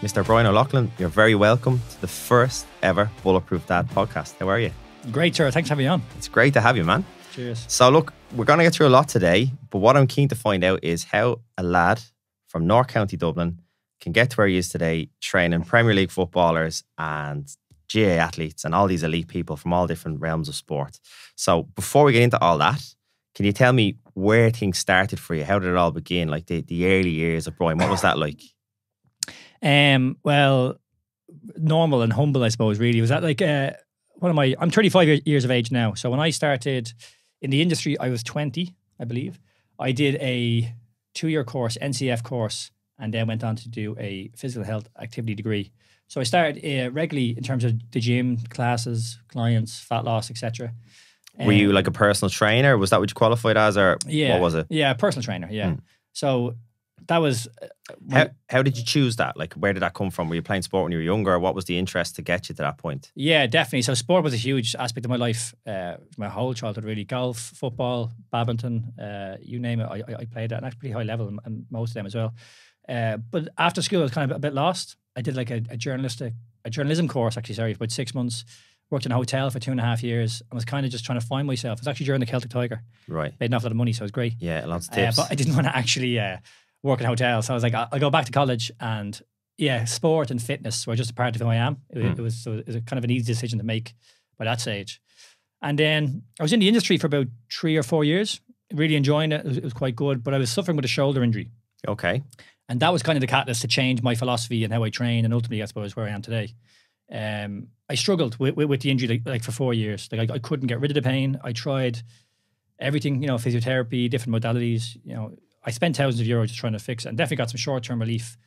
Mr. Brian O'Loughlin, you're very welcome to the first ever Bulletproof Dad podcast. How are you? Great, sir. Thanks for having me on. It's great to have you, man. Cheers. So look, we're going to get through a lot today, but what I'm keen to find out is how a lad from North County Dublin can get to where he is today, training Premier League footballers and GA athletes and all these elite people from all different realms of sport. So before we get into all that, can you tell me where things started for you? How did it all begin? Like the early years of Brian, what was that like? Well, normal and humble, I suppose, really. Was that like, I'm 35 years of age now. So when I started in the industry, I was 20, I believe. I did a 2-year course, NCF course, and then went on to do a physical health activity degree. So I started regularly in terms of the gym, classes, clients, fat loss, etc. Were you like a personal trainer? Was that what you qualified as, or yeah, what was it? Yeah, personal trainer, yeah. So that was... How did you choose that? Like, where did that come from? Were you playing sport when you were younger? Or what was the interest to get you to that point? Yeah, definitely. So sport was a huge aspect of my life, my whole childhood, really. Golf, football, badminton, you name it, I played at a pretty high level, and most of them as well. But after school, I was kind of a bit lost. I did like a journalism course, actually, for about 6 months. Worked in a hotel for 2.5 years and was kind of just trying to find myself. It was actually during the Celtic Tiger. Right. Made an awful lot of money, so it was great. Yeah, lots of tips. But I didn't want to actually work in a hotel. So I was like, I'll go back to college, and sport and fitness were just a part of who I am. It was a kind of an easy decision to make by that stage. And then I was in the industry for about 3 or 4 years, really enjoying it. It was quite good, but I was suffering with a shoulder injury. Okay. And that was kind of the catalyst to change my philosophy and how I train, and ultimately, I suppose, where I am today. I struggled with the injury like for 4 years. Like I couldn't get rid of the pain. I tried everything, physiotherapy, different modalities. I spent thousands of euros just trying to fix it, and definitely got some short-term relief,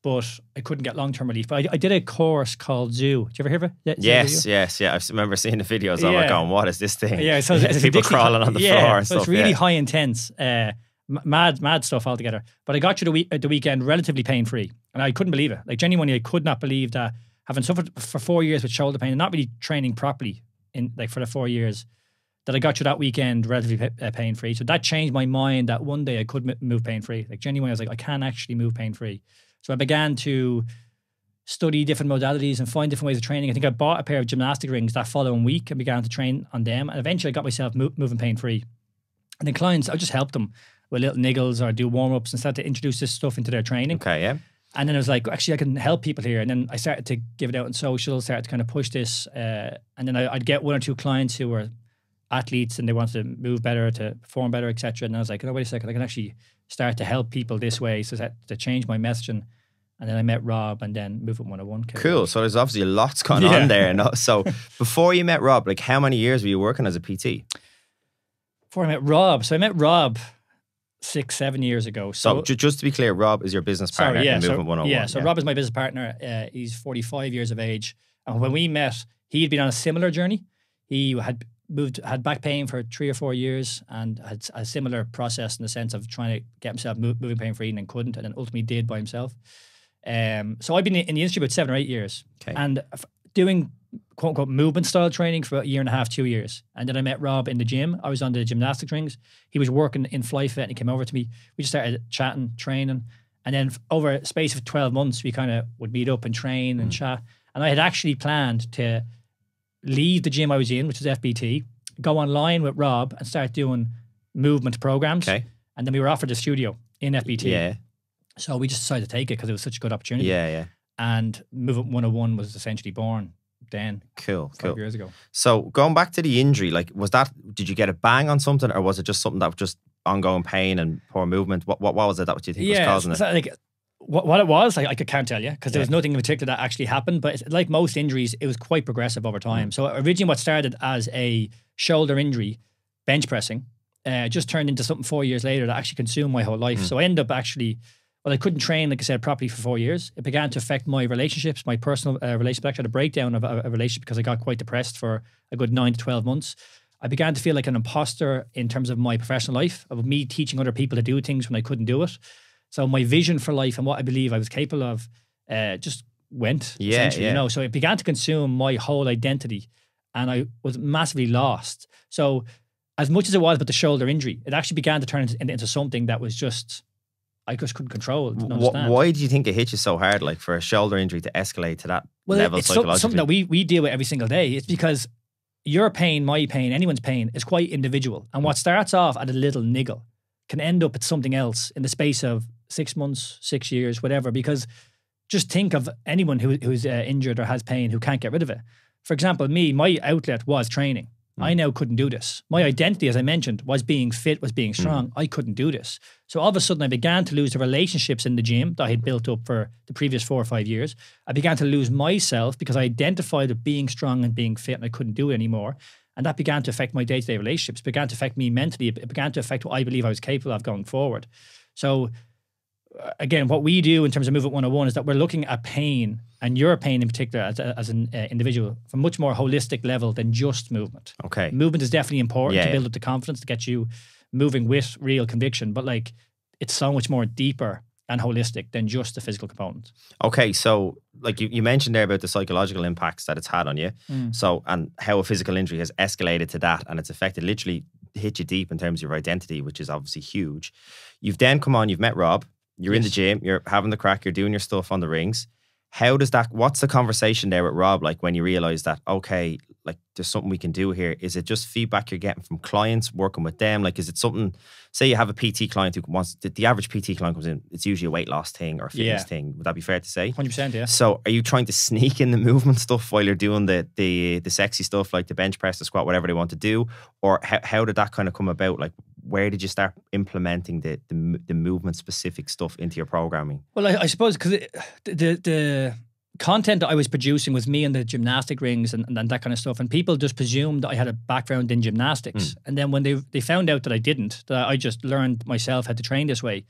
but I couldn't get long-term relief. But I did a course called Zoo. Did you ever hear of it? Yes. I remember seeing the videos. I'm like, going, what is this thing? Yeah, so it's people crawling on the floor and so stuff. It's really high intense, mad stuff altogether. But I got through the weekend relatively pain-free, and I couldn't believe it. Like, genuinely, I could not believe that, having suffered for 4 years with shoulder pain and not really training properly for the 4 years, that I got through that weekend relatively pain-free. So that changed my mind that one day I could move pain-free. Like, genuinely, I was like, I can actually move pain-free. So I began to study different modalities and find different ways of training. I think I bought a pair of gymnastic rings that following week and began to train on them. And eventually I got myself moving pain-free. And then clients, I would just help them with little niggles or do warm-ups and start to introduce this stuff into their training. Okay, yeah. And then I was like, actually, I can help people here. And then I started to give it out on social, started to kind of push this. And then I'd get 1 or 2 clients who were athletes and they wanted to move better, to perform better, etc. And I was like, oh, wait a second, I can actually start to help people this way. So that to change my messaging. And then I met Rob, and then Movement 101. Cool. So there's obviously lots going on there. No? So before you met Rob, like, how many years were you working as a PT? Before I met Rob. So I met Rob 6-7 years ago. So just to be clear, Rob is your business partner in Movement 101. Yeah, so Rob is my business partner. He's 45 years of age. And when we met, he had been on a similar journey. He had back pain for 3 or 4 years and had a similar process in the sense of trying to get himself moving pain-free and then couldn't, and then ultimately did by himself. So I've been in the industry about 7 or 8 years. Okay. And doing quote-unquote movement style training for about 1.5 years, 2 years. And then I met Rob in the gym. I was on the gymnastic rings. He was working in FlyFit and he came over to me. We just started chatting, training. And then over a space of 12 months, we kind of would meet up and train and chat. And I had actually planned to leave the gym I was in, which is FBT, go online with Rob and start doing movement programs. Okay. And then we were offered a studio in FBT. Yeah. So we just decided to take it because it was such a good opportunity. Yeah. And Movement 101 was essentially born then. Cool. 5 years ago. So going back to the injury, like, did you get a bang on something, or was it just something that was just ongoing pain and poor movement? What was it that you think was causing it? Like, what it was, I can't tell you because there was nothing in particular that actually happened. But like most injuries, it was quite progressive over time. So originally what started as a shoulder injury, bench pressing, just turned into something 4 years later that actually consumed my whole life. So I ended up actually... Well, I couldn't train, like I said, properly for 4 years. It began to affect my relationships, my personal relationships. I actually had a breakdown of a relationship because I got quite depressed for a good 9 to 12 months. I began to feel like an imposter in terms of my professional life, of me teaching other people to do things when I couldn't do it. So my vision for life and what I believe I was capable of just went, essentially. So it began to consume my whole identity, and I was massively lost. So as much as it was about the shoulder injury, it actually began to turn into something that was just... I just couldn't control, didn't understand. Why do you think it hit you so hard, like for a shoulder injury to escalate to that level it's psychologically? something that we deal with every single day. It's because your pain, my pain, anyone's pain is quite individual. And what starts off at a little niggle can end up at something else in the space of 6 months, 6 years, whatever. Because just think of anyone who's injured or has pain who can't get rid of it. For example, me, my outlet was training. I now couldn't do this. My identity, as I mentioned, was being fit, was being strong. I couldn't do this. So all of a sudden, I began to lose the relationships in the gym that I had built up for the previous 4 or 5 years. I began to lose myself because I identified with being strong and being fit, and I couldn't do it anymore. And that began to affect my day-to-day relationships. It began to affect me mentally. It began to affect what I believe I was capable of going forward. So again, what we do in terms of Movement 101 is that we're looking at pain, and your pain in particular as an individual, from a much more holistic level than just movement. Okay. Movement is definitely important to build up the confidence, to get you moving with real conviction, but like it's so much more deeper and holistic than just the physical component. Okay, so like you mentioned there about the psychological impacts that it's had on you. So, and how a physical injury has escalated to that, and it's affected, literally hit you deep in terms of your identity, which is obviously huge. You've then come on, you've met Rob. You're in the gym, you're having the crack, you're doing your stuff on the rings. How does that, what's the conversation there with Rob like when you realize that, okay, like there's something we can do here? Is it just feedback you're getting from clients, working with them? Like, is it something, say you have a PT client who wants, the average PT client comes in, it's usually a weight loss thing or a fitness thing. Would that be fair to say? 100%, yeah. So are you trying to sneak in the movement stuff while you're doing the sexy stuff like the bench press, the squat, whatever they want to do? Or how did that kind of come about? Like, where did you start implementing the movement specific stuff into your programming? Well, I suppose because the content that I was producing was me in the gymnastic rings and that kind of stuff, and people just presumed that I had a background in gymnastics. And then when they found out that I didn't, that I just learned myself how to train this way,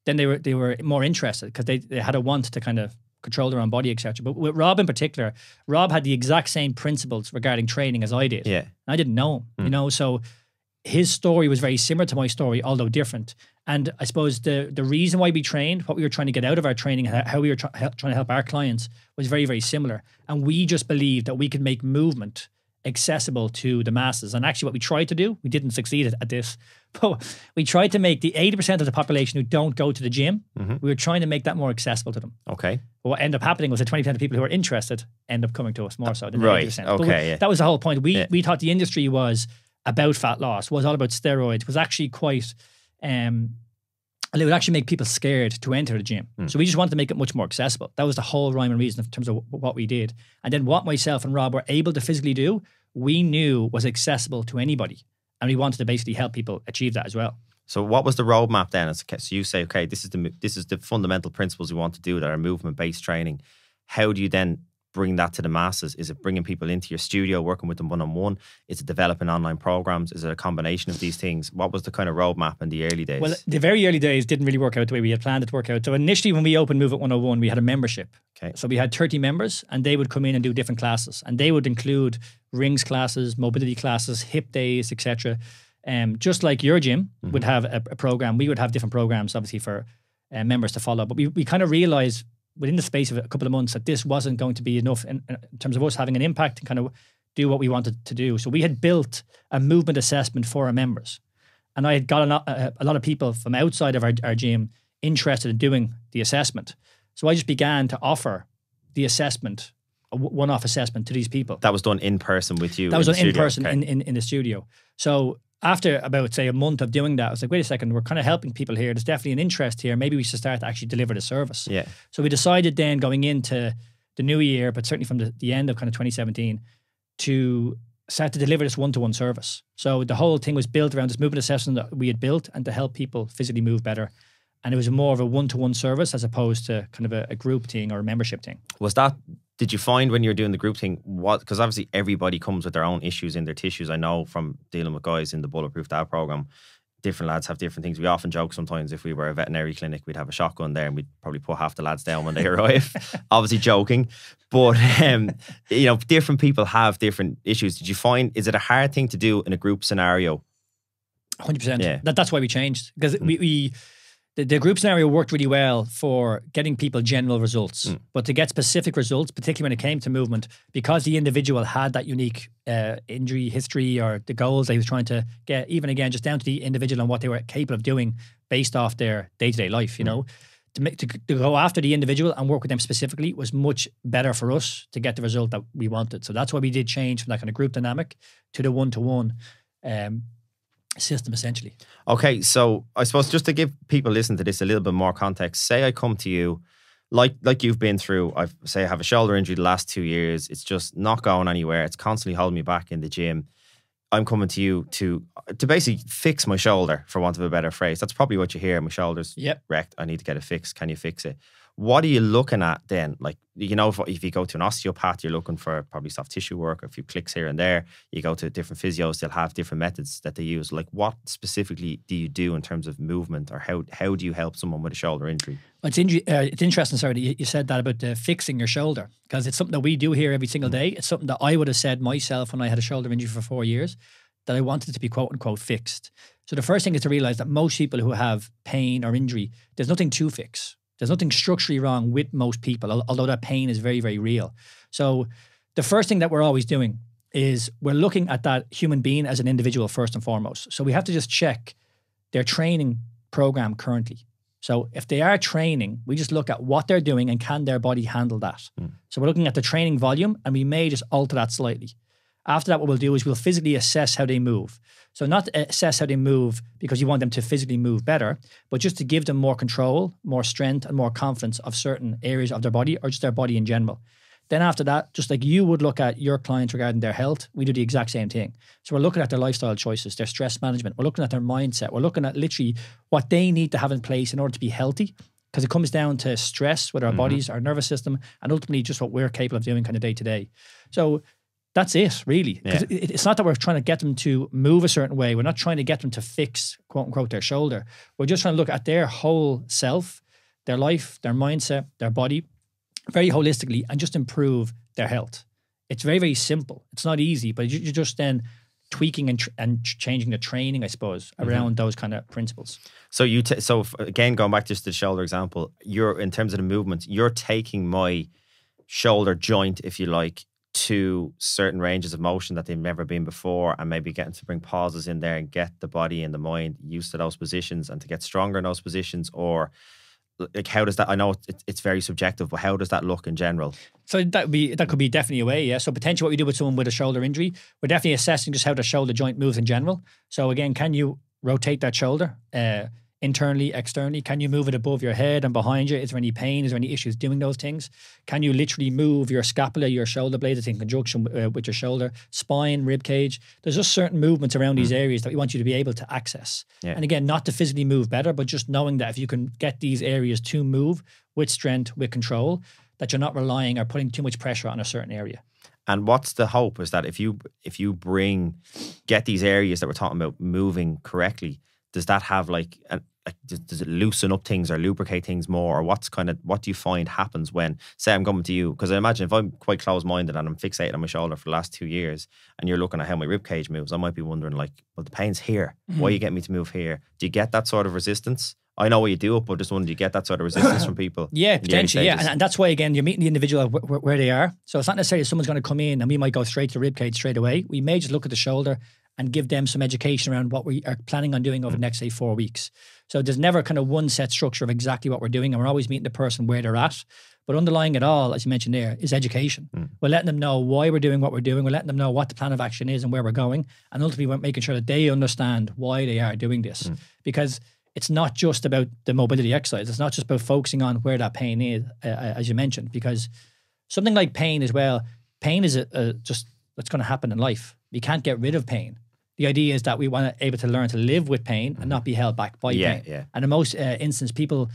then they were more interested because they had a want to kind of control their own body, etc. But with Rob in particular, Rob had the exact same principles regarding training as I did. Yeah, I didn't know him, you know, so his story was very similar to my story, although different. And I suppose the reason why we trained, what we were trying to get out of our training, how we were trying to help our clients was very, very similar. And we just believed that we could make movement accessible to the masses. And actually what we tried to do, we didn't succeed at this, but we tried to make the 80% of the population who don't go to the gym, we were trying to make that more accessible to them. Okay. But what ended up happening was the 20% of people who are interested end up coming to us more so than the 80%. Okay. That was the whole point. We thought the industry was about fat loss, was all about steroids, was actually quite, it would actually make people scared to enter the gym. So we just wanted to make it much more accessible. That was the whole rhyme and reason in terms of what we did. And then what myself and Rob were able to physically do, we knew was accessible to anybody. And we wanted to basically help people achieve that as well. So what was the roadmap then? So you say, okay, this is the fundamental principles we want to do that are movement-based training. How do you then bring that to the masses? Is it bringing people into your studio, working with them one-on-one? Is it developing online programs? Is it a combination of these things? What was the kind of roadmap in the early days? Well, the very early days didn't really work out the way we had planned it to work out. So initially when we opened Movement 101, we had a membership. Okay. So we had 30 members and they would come in and do different classes. And they would include rings classes, mobility classes, hip days, etc. Just like your gym would have a program, we would have different programs obviously for members to follow. But we kind of realized within the space of a couple of months that this wasn't going to be enough in terms of us having an impact and kind of do what we wanted to do. So we had built a movement assessment for our members. And I had got a lot of people from outside of our gym interested in doing the assessment. So I just began to offer the assessment, a one-off assessment to these people. That was done in person with you? That was done in person in the studio. So after about, say, a month of doing that, I was like, wait a second, we're kind of helping people here. There's definitely an interest here. Maybe we should start to actually deliver the service. Yeah. So we decided then going into the new year, but certainly from the end of kind of 2017, to start to deliver this one-to-one service. So the whole thing was built around this movement assessment that we had built and to help people physically move better. And it was more of a one-to-one service as opposed to kind of a group thing or a membership thing. Did you find when you were doing the group thing, because obviously everybody comes with their own issues in their tissues. I know from dealing with guys in the Bulletproof Dad program, different lads have different things. We often joke sometimes if we were a veterinary clinic, we'd have a shotgun there and we'd probably put half the lads down when they arrive. Obviously joking. But, you know, different people have different issues. Did you find, is it a hard thing to do in a group scenario? 100%. Yeah. That's why we changed. Because we The group scenario worked really well for getting people general results, but to get specific results, particularly when it came to movement, because the individual had that unique injury history or the goals they was trying to get, even again, just down to the individual and what they were capable of doing based off their day-to-day life, you know, to go after the individual and work with them specifically was much better for us to get the result that we wanted. So that's why we did change from that kind of group dynamic to the one-to-one system, essentially. Okay, so I suppose just to give people listening to this a little bit more context, say I come to you, like you've been through, I have a shoulder injury the last 2 years, it's just not going anywhere, it's constantly holding me back in the gym. I'm coming to you to basically fix my shoulder, for want of a better phrase. That's probably what you hear. My shoulder's wrecked, I need to get it fixed. Can you fix it? What are you looking at then? Like, you know, if you go to an osteopath, you're looking for probably soft tissue work, a few clicks here and there. You go to different physios, they'll have different methods that they use. Like, what specifically do you do in terms of movement, or how do you help someone with a shoulder injury? Well, it's interesting, sorry, that you said that about fixing your shoulder, because it's something that we do here every single day. It's something that I would have said myself when I had a shoulder injury for 4 years, that I wanted to be quote unquote fixed. So the first thing is to realize that most people who have pain or injury, there's nothing to fix. There's nothing structurally wrong with most people, although that pain is very, very real. So the first thing that we're always doing is we're looking at that human being as an individual first and foremost. So we have to just check their training program currently. So if they are training, we just look at what they're doing and can their body handle that. So we're looking at the training volume, and we may just alter that slightly. After that, what we'll do is we'll physically assess how they move. So not assess how they move because you want them to physically move better, but just to give them more control, more strength, and more confidence of certain areas of their body, or just their body in general. Then after that, just like you would look at your clients regarding their health, we do the exact same thing. So we're looking at their lifestyle choices, their stress management. We're looking at their mindset. We're looking at literally what they need to have in place in order to be healthy, because it comes down to stress with our bodies, our nervous system, and ultimately just what we're capable of doing kind of day to day. So that's it, really. Because it's not that we're trying to get them to move a certain way. We're not trying to get them to fix, quote unquote, their shoulder. We're just trying to look at their whole self, their life, their mindset, their body, very holistically, and just improve their health. It's very, very simple. It's not easy, but you're just then tweaking and changing the training, I suppose, around those kind of principles. So again, going back just to the shoulder example, you're, in terms of the movement, you're taking my shoulder joint, if you like, to certain ranges of motion that they've never been before, and maybe getting to bring pauses in there and get the body and the mind used to those positions and to get stronger in those positions? Or like, how does that, I know it's very subjective, but how does that look in general? So that could be definitely a way, yeah. So potentially what we do with someone with a shoulder injury, we're definitely assessing just how the shoulder joint moves in general. So again, can you rotate that shoulder internally, externally? Can you move it above your head and behind you? Is there any pain? Is there any issues doing those things? Can you literally move your scapula, your shoulder blades in conjunction with your shoulder, spine, rib cage? There's just certain movements around these areas that we want you to be able to access. Yeah. And again, not to physically move better, but just knowing that if you can get these areas to move with strength, with control, that you're not relying or putting too much pressure on a certain area. And what's the hope is that if you get these areas that we're talking about moving correctly, does that have does it loosen up things or lubricate things more? Or what do you find happens when, say I'm coming to you, because I imagine if I'm quite close-minded and I'm fixated on my shoulder for the last 2 years and you're looking at how my rib cage moves, I might be wondering well, the pain's here. Why are you getting me to move here? Do you get that sort of resistance? I know what you do, but just wondering, do you get that sort of resistance from people? Yeah, potentially, yeah. And that's why, again, you're meeting the individual where they are. So it's not necessarily someone's going to come in and we might go straight to the rib cage straight away. We may just look at the shoulder and give them some education around what we are planning on doing over the next, say, 4 weeks. So there's never kind of one set structure of exactly what we're doing, and we're always meeting the person where they're at. But underlying it all, as you mentioned there, is education. We're letting them know why we're doing what we're doing. We're letting them know what the plan of action is and where we're going. And ultimately, we're making sure that they understand why they are doing this. Because it's not just about the mobility exercise. It's not just about focusing on where that pain is, as you mentioned. Because something like pain as well, pain is just what's going to happen in life. We can't get rid of pain. The idea is that we want to be able to learn to live with pain and not be held back by pain. Yeah. And in most instances, people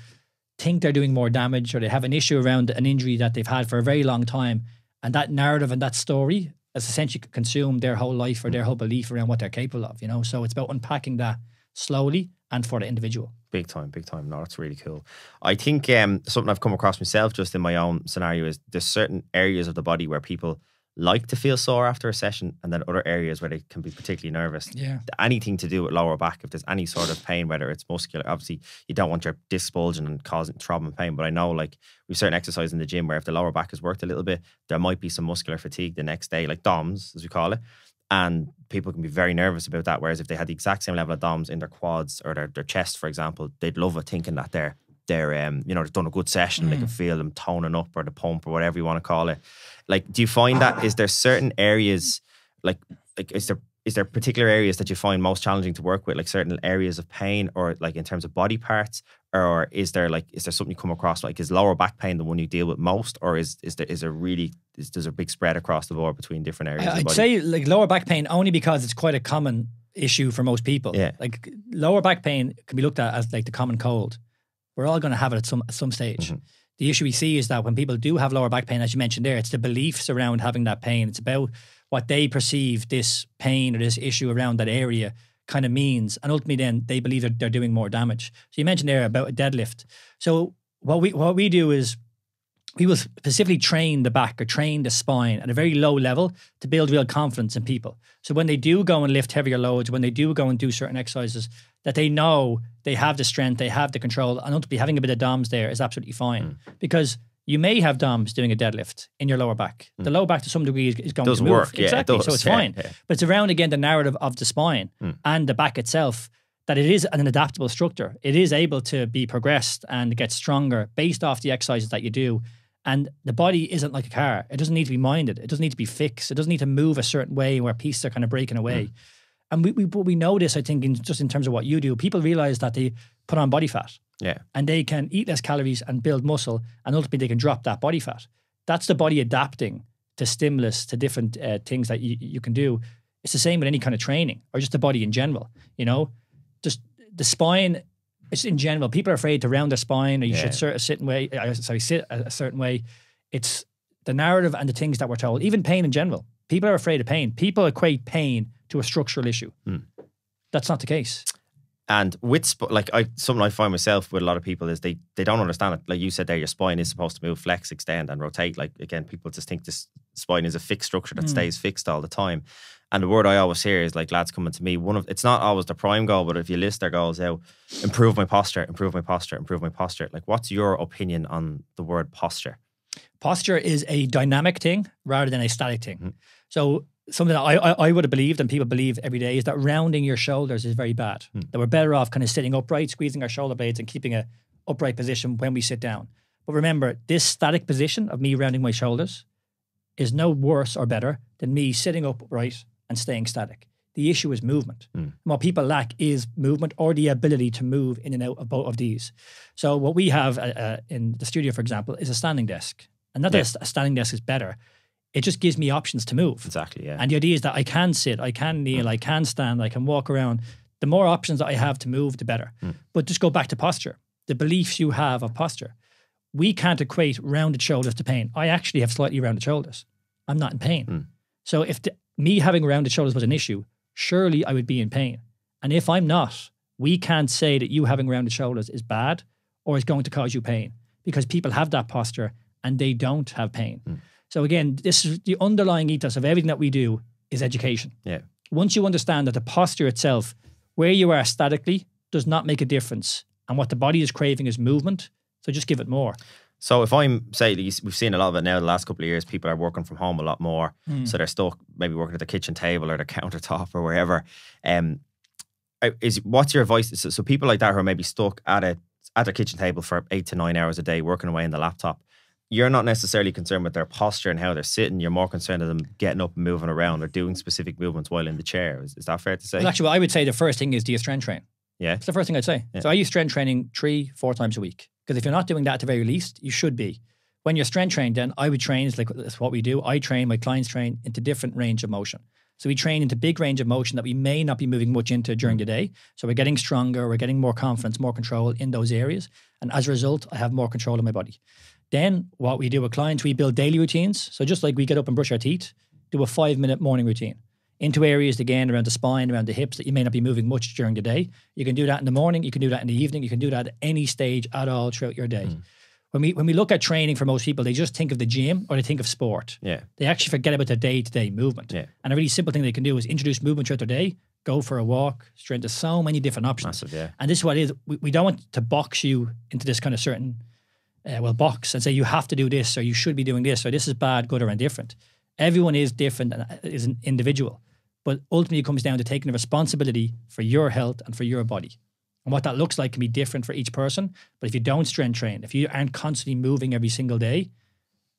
think they're doing more damage, or they have an issue around an injury that they've had for a very long time. And that narrative and that story has essentially consumed their whole life or their whole belief around what they're capable of, So it's about unpacking that slowly and for the individual. Big time. No, that's really cool. I think something I've come across myself just in my own scenario is there's certain areas of the body where people like to feel sore after a session, and then other areas where they can be particularly nervous. Yeah. Anything to do with lower back, if there's any sort of pain, whether it's muscular, obviously you don't want your disc bulging and causing throbbing pain. But I know like we've certain exercises in the gym where if the lower back has worked a little bit, there might be some muscular fatigue the next day, like DOMS as we call it. And people can be very nervous about that. Whereas if they had the exact same level of DOMS in their quads or their chest, for example, they'd love it, thinking that they're they've done a good session. They can feel them toning up, or the pump, or whatever you want to call it. Like, do you find that, is there certain areas, like is there particular areas that you find most challenging to work with, like certain areas of pain, or like in terms of body parts, or is there something you come across, like is lower back pain the one you deal with most, or is there a big spread across the board between different areas of the body? I'd say like lower back pain only because it's quite a common issue for most people. Yeah. Like lower back pain can be looked at as like the common cold. We're all going to have it at some stage. Mm-hmm. The issue we see is that when people do have lower back pain, as you mentioned there, it's the beliefs around having that pain. It's about what they perceive this pain or this issue around that area kind of means. And ultimately then they believe that they're doing more damage. So you mentioned there about a deadlift. So what we do is we will specifically train the back or train the spine at a very low level to build real confidence in people. So when they do go and lift heavier loads, when they do go and do certain exercises, that they know they have the strength, they have the control, and ultimately having a bit of DOMS there is absolutely fine. Because you may have DOMS doing a deadlift in your lower back. The lower back to some degree is going to move. Work, yeah, exactly, it does, so it's fine. Yeah. But it's around, again, the narrative of the spine and the back itself, that it is an adaptable structure. It is able to be progressed and get stronger based off the exercises that you do. And the body isn't like a car. It doesn't need to be minded. It doesn't need to be fixed. It doesn't need to move a certain way where pieces are kind of breaking away. And we know this, I think, just in terms of what you do. People realize that they put on body fat. Yeah. And they can eat less calories and build muscle, and ultimately they can drop that body fat. That's the body adapting to stimulus, to different things that you can do. It's the same with any kind of training, or just the body in general. You know, just the spine. It's in general, people are afraid to round their spine, or you should sit a certain way. It's the narrative and the things that we're told. Even pain in general. People are afraid of pain. People equate pain to a structural issue. That's not the case. And with something I find myself with a lot of people is they don't understand it. Like you said there, your spine is supposed to move, flex, extend, and rotate. Like, again, people just think this spine is a fixed structure that stays fixed all the time. And the word I always hear is, like, lads coming to me, it's not always the prime goal, but if you list their goals out, improve my posture, improve my posture, improve my posture. Like, what's your opinion on the word posture? Posture is a dynamic thing rather than a static thing. So something that I would have believed, and people believe every day, is that rounding your shoulders is very bad. That we're better off kind of sitting upright, squeezing our shoulder blades and keeping a upright position when we sit down. But remember, this static position of me rounding my shoulders is no worse or better than me sitting upright and staying static. The issue is movement. And what people lack is movement, or the ability to move in and out of both of these. So what we have in the studio, for example, is a standing desk. And not that a standing desk is better. It just gives me options to move. Exactly, yeah. And the idea is that I can sit, I can kneel, I can stand, I can walk around. The more options that I have to move, the better. But just go back to posture. The beliefs you have of posture. We can't equate rounded shoulders to pain. I actually have slightly rounded shoulders. I'm not in pain. So if me having rounded shoulders was an issue, surely I would be in pain. And if I'm not, we can't say that you having rounded shoulders is bad or is going to cause you pain, because people have that posture and they don't have pain. So again, this is the underlying ethos of everything that we do is education. Yeah. Once you understand that the posture itself, where you are statically, does not make a difference, and what the body is craving is movement, so just give it more. So if I'm, say, we've seen a lot of it now the last couple of years, people are working from home a lot more. So they're stuck maybe working at the kitchen table or the countertop or wherever. What's your advice? So people like that who are maybe stuck at their kitchen table for 8 to 9 hours a day, working away on the laptop, you're not necessarily concerned with their posture and how they're sitting. You're more concerned with them getting up and moving around or doing specific movements while in the chair. Is that fair to say? Well, actually, I would say the first thing is, do you strength train? Yeah. It's the first thing I'd say. Yeah. So I use strength training 3-4 times a week. Because if you're not doing that at the very least, you should be. When you're strength trained, then I would train, that's what we do. I train, my clients train into different range of motion. So we train into big range of motion that we may not be moving much into during the day. So we're getting stronger, we're getting more confidence, more control in those areas. And as a result, I have more control of my body. Then what we do with clients, we build daily routines. So just like we get up and brush our teeth, do a 5-minute morning routine into areas, again, around the spine, around the hips that you may not be moving much during the day. You can do that in the morning, you can do that in the evening, you can do that at any stage at all throughout your day. when we look at training for most people, they just think of the gym or they think of sport. Yeah. They actually forget about their day-to-day movement. Yeah. And a really simple thing they can do is introduce movement throughout their day, go for a walk, straight into so many different options. Massive, yeah. And this is what it is. We don't want to box you into this kind of certain, box and say you have to do this or you should be doing this or this is bad, good, or indifferent. Everyone is different and is an individual. But ultimately it comes down to taking the responsibility for your health and for your body. And what that looks like can be different for each person. But if you don't strength train, if you aren't constantly moving every single day,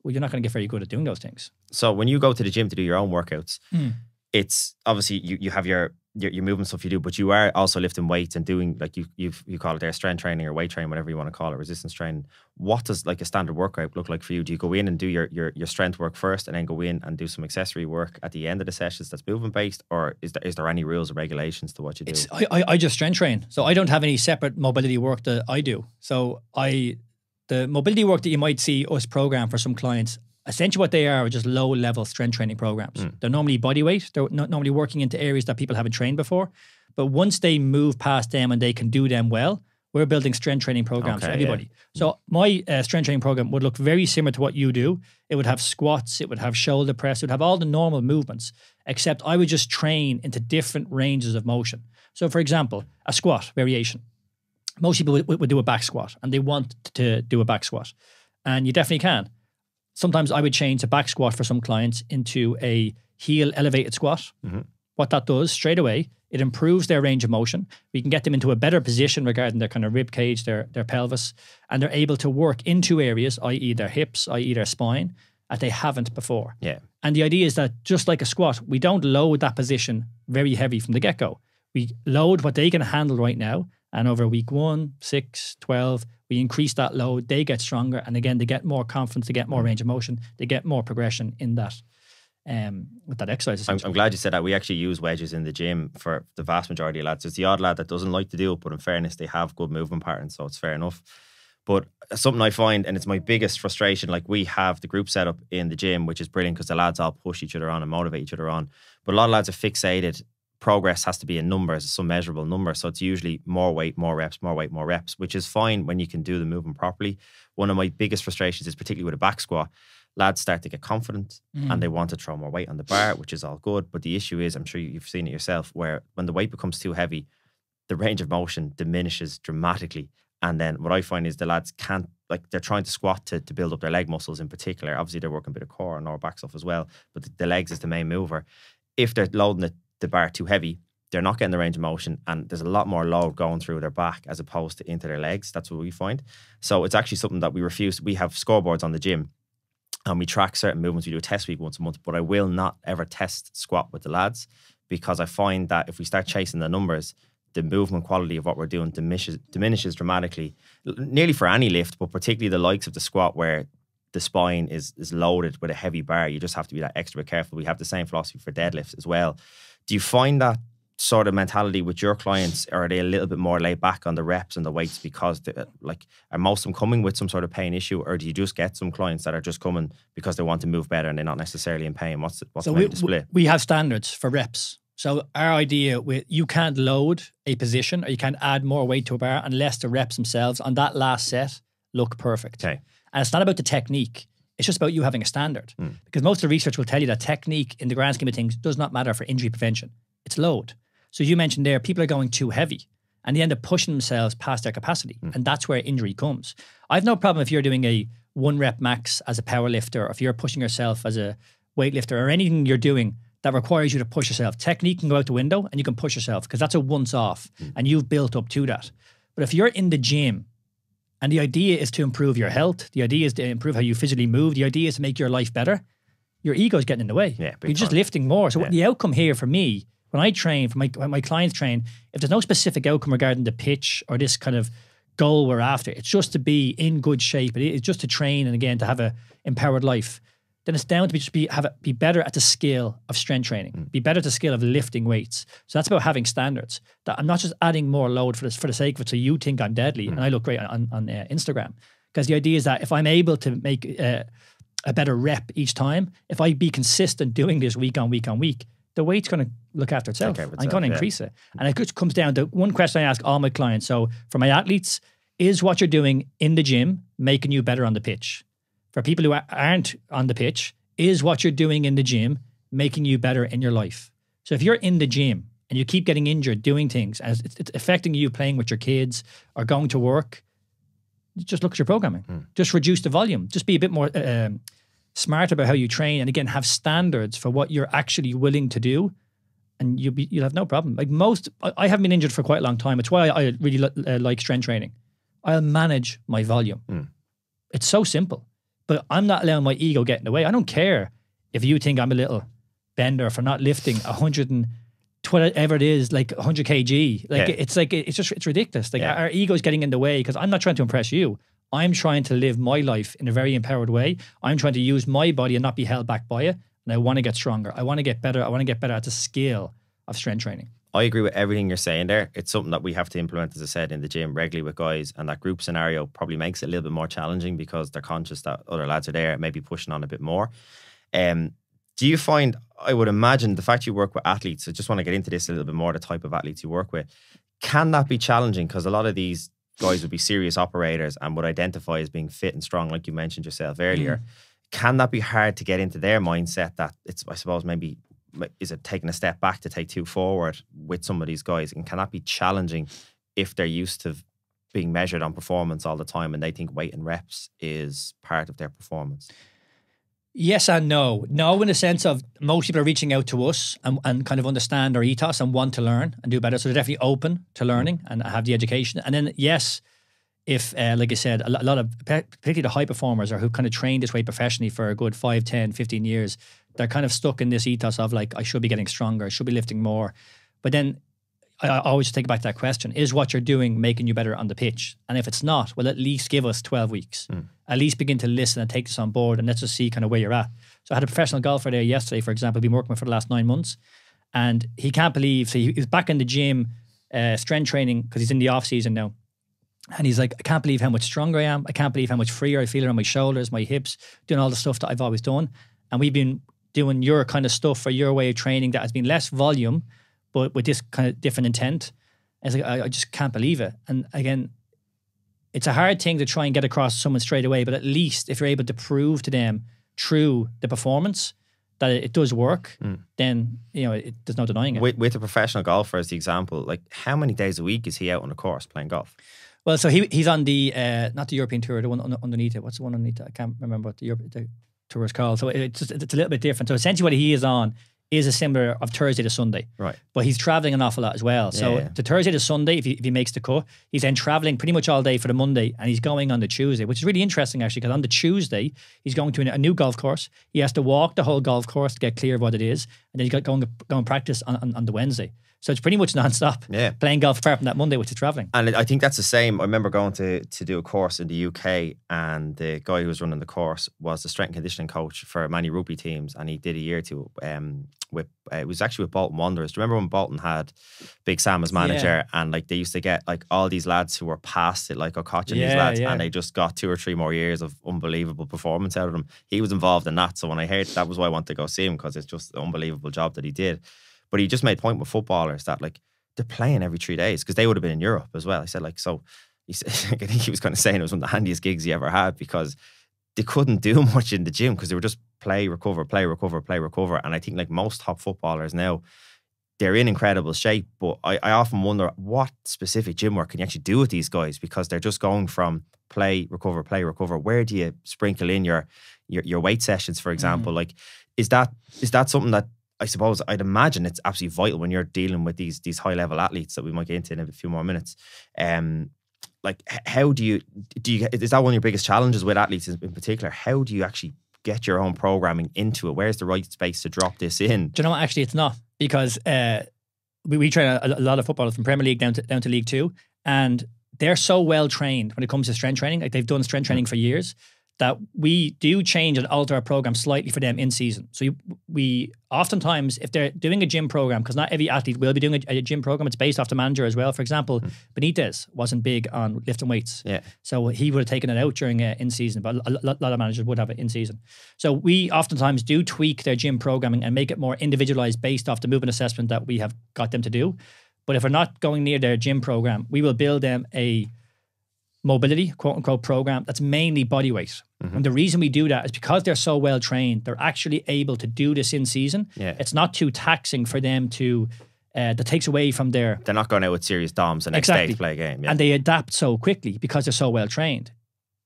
well, you're not going to get very good at doing those things. So when you go to the gym to do your own workouts, it's obviously you have your movement stuff you do, but you are also lifting weights and doing like you call it there strength training or weight training, whatever you want to call it, resistance training. What does like a standard workout look like for you? Do you go in and do your strength work first and then go in and do some accessory work at the end of the sessions that's movement based, or is there any rules or regulations to what you do? I just strength train, so I don't have any separate mobility work that I do. So the mobility work that you might see us program for some clients, essentially what they are just low-level strength training programs. They're normally body weight. They're not normally working into areas that people haven't trained before. But once they move past them and they can do them well, we're building strength training programs for everybody. Yeah. So my strength training program would look very similar to what you do. It would have squats, it would have shoulder press, it would have all the normal movements, except I would just train into different ranges of motion. So for example, a squat variation. Most people would do a back squat and they want to do a back squat. And you definitely can. Sometimes I would change a back squat for some clients into a heel elevated squat. What that does straight away, it improves their range of motion. We can get them into a better position regarding their kind of rib cage, their pelvis, and they're able to work into areas, i.e. their hips, i.e. their spine, that they haven't before. Yeah. And the idea is that just like a squat, we don't load that position very heavy from the get-go. We load what they can handle right now, and over week 1, 6, 12, we increase that load, they get stronger, and again, they get more confidence, they get more range of motion, they get more progression in that with that exercise. I'm glad you said that. We actually use wedges in the gym for the vast majority of lads. It's the odd lad that doesn't like to do it, but in fairness, they have good movement patterns, so it's fair enough. But something I find, and it's my biggest frustration, like we have the group set up in the gym, which is brilliant because the lads all push each other on and motivate each other on. But a lot of lads are fixated. Progress has to be in numbers, some measurable number. So it's usually more weight, more reps, more weight, more reps, which is fine when you can do the movement properly. One of my biggest frustrations is particularly with a back squat. Lads start to get confident and they want to throw more weight on the bar, which is all good. But the issue is, I'm sure you've seen it yourself, where when the weight becomes too heavy, the range of motion diminishes dramatically. And then what I find is the lads can't, like they're trying to squat to build up their leg muscles in particular. Obviously, they're working a bit of core and lower back stuff as well, but the legs is the main mover. If they're loading the bar too heavy, they're not getting the range of motion and there's a lot more load going through their back as opposed to into their legs. That's what we find. So it's actually something that we refuse. We have scoreboards on the gym and we track certain movements. We do a test week once a month, but I will not ever test squat with the lads because I find that if we start chasing the numbers, the movement quality of what we're doing diminishes dramatically, nearly for any lift, but particularly the likes of the squat where the spine is loaded with a heavy bar. You just have to be that extra bit careful. We have the same philosophy for deadlifts as well. Do you find that sort of mentality with your clients, or are they a little bit more laid back on the reps and the weights because are most of them coming with some sort of pain issue, or do you just get some clients that are just coming because they want to move better and they're not necessarily in pain? What's the split? We have standards for reps. So our idea with you can't load a position or you can't add more weight to a bar unless the reps themselves on that last set look perfect. Okay. And it's not about the technique. It's just about you having a standard. Because most of the research will tell you that technique in the grand scheme of things does not matter for injury prevention. It's load. So you mentioned there, people are going too heavy and they end up pushing themselves past their capacity. And that's where injury comes. I have no problem if you're doing a 1 rep max as a power lifter, or if you're pushing yourself as a weightlifter, or anything you're doing that requires you to push yourself. Technique can go out the window and you can push yourself because that's a once off and you've built up to that. But if you're in the gym and the idea is to improve your health, the idea is to improve how you physically move, the idea is to make your life better, your ego's getting in the way. Yeah, you're just lifting more. So what the outcome here for me, when I train, when my clients train, if there's no specific outcome regarding the pitch or this kind of goal we're after, it's just to be in good shape. It's just to train and again, to have a empowered life. Then it's down to be better at the skill of strength training, be better at the skill of lifting weights. So that's about having standards. That I'm not just adding more load for the sake of it so you think I'm deadly and I look great on Instagram. Because the idea is that if I'm able to make a better rep each time, if I be consistent doing this week on week on week, the weight's going to look after itself. I'm going to increase it. And it comes down to one question I ask all my clients. So for my athletes, is what you're doing in the gym making you better on the pitch? For people who aren't on the pitch, is what you're doing in the gym making you better in your life? So if you're in the gym and you keep getting injured doing things, and it's affecting you playing with your kids or going to work, just look at your programming. Just reduce the volume. Just be a bit more smart about how you train, and again, have standards for what you're actually willing to do, and you'll have no problem. Like I haven't been injured for quite a long time. It's why I really like strength training. I'll manage my volume. It's so simple, but I'm not allowing my ego get in the way. I don't care if you think I'm a little bender for not lifting 100 and whatever it is, like 100 kg. Like it's ridiculous. Like our ego is getting in the way because I'm not trying to impress you. I'm trying to live my life in a very empowered way. I'm trying to use my body and not be held back by it. And I want to get stronger. I want to get better. I want to get better at the skill of strength training. I agree with everything you're saying there. It's something that we have to implement, as I said, in the gym regularly with guys. And that group scenario probably makes it a little bit more challenging because they're conscious that other lads are there, maybe pushing on a bit more. Do you find, I would imagine, the fact you work with athletes, I just want to get into this a little bit more, the type of athletes you work with, can that be challenging? Because a lot of these guys would be serious operators and would identify as being fit and strong, like you mentioned yourself earlier. Can that be hard to get into their mindset that it's, I suppose, maybe, is it taking a step back to take two forward with some of these guys? And can that be challenging if they're used to being measured on performance all the time and they think weight and reps is part of their performance? Yes and no. No, in the sense of most people are reaching out to us and kind of understand our ethos and want to learn and do better. So they're definitely open to learning and have the education. And then, yes, if, like I said, a lot of, particularly the high performers or who kind of train this way professionally for a good 5, 10, 15 years, they're kind of stuck in this ethos of like, I should be getting stronger, I should be lifting more. But then I always take back to that question, is what you're doing making you better on the pitch? And if it's not, well, at least give us 12 weeks. At least begin to listen and take this on board and let's just see kind of where you're at. So I had a professional golfer there yesterday, for example, been working with for the last 9 months. And he can't believe, so he was back in the gym, strength training, because he's in the off season now. And he's like, I can't believe how much stronger I am. I can't believe how much freer I feel around my shoulders, my hips, doing all the stuff that I've always done. And we've been doing your kind of stuff for your way of training that has been less volume, but with this kind of different intent. And it's like, I just can't believe it. And again, it's a hard thing to try and get across to someone straight away, but at least if you're able to prove to them through the performance that it does work, then, you know, there's no denying it. With a professional golfer as the example, like how many days a week is he out on the course playing golf? Well, so he's on the, not the European Tour, the one underneath it. What's the one underneath it? I can't remember what the tour is called. So it's a little bit different. So essentially what he is on is a similar of Thursday to Sunday. Right. But he's traveling an awful lot as well. So the Thursday to Sunday, if he makes the cut, he's then traveling pretty much all day for the Monday and he's going on the Tuesday, which is really interesting actually, because on the Tuesday, he's going to a new golf course. He has to walk the whole golf course to get clear of what it is. And then he's got going and practice on the Wednesday. So it's pretty much non-stop playing golf apart from that Monday, which is traveling. And I think that's the same. I remember going to do a course in the UK and the guy who was running the course was the strength and conditioning coach for many rugby teams. And he did a year or two it was actually with Bolton Wanderers. Do you remember when Bolton had Big Sam as manager and like they used to get like all these lads who were past it, like Okocha and these lads, and they just got 2 or 3 more years of unbelievable performance out of them. He was involved in that. So when I heard that was why I wanted to go see him, because it's just an unbelievable job that he did. But he just made point with footballers that like they're playing every 3 days because they would have been in Europe as well. I said like, so he said, I think he was kind of saying it was one of the handiest gigs he ever had because they couldn't do much in the gym because they were just play, recover. And I think like most top footballers now, they're in incredible shape. But I often wonder what specific gym work can you actually do with these guys, because they're just going from play, recover. Where do you sprinkle in your weight sessions, for example? Like, is that something that I suppose I'd imagine it's absolutely vital when you're dealing with these high level athletes that we might get into in a few more minutes. Like, how do you is that one of your biggest challenges with athletes in particular? How do you actually get your own programming into it? Where's the right space to drop this in? Do you know what? Actually, it's not, because we train a lot of footballers from Premier League down to League 2, and they're so well trained when it comes to strength training. Like, they've done strength training for years, that we do change and alter our program slightly for them in season. So we oftentimes, if they're doing a gym program, because not every athlete will be doing a gym program, it's based off the manager as well. For example, Benitez wasn't big on lifting weights. So he would have taken it out during in season, but a lot of managers would have it in season. So we oftentimes do tweak their gym programming and make it more individualized based off the movement assessment that we have got them to do. But if we're not going near their gym program, we will build them a mobility, quote unquote, program that's mainly body weight. And the reason we do that is because they're so well trained, they're actually able to do this in season. Yeah. It's not too taxing for them to, that takes away from their... They're not going out with serious DOMs the next day to play a game. Yeah. And they adapt so quickly because they're so well trained.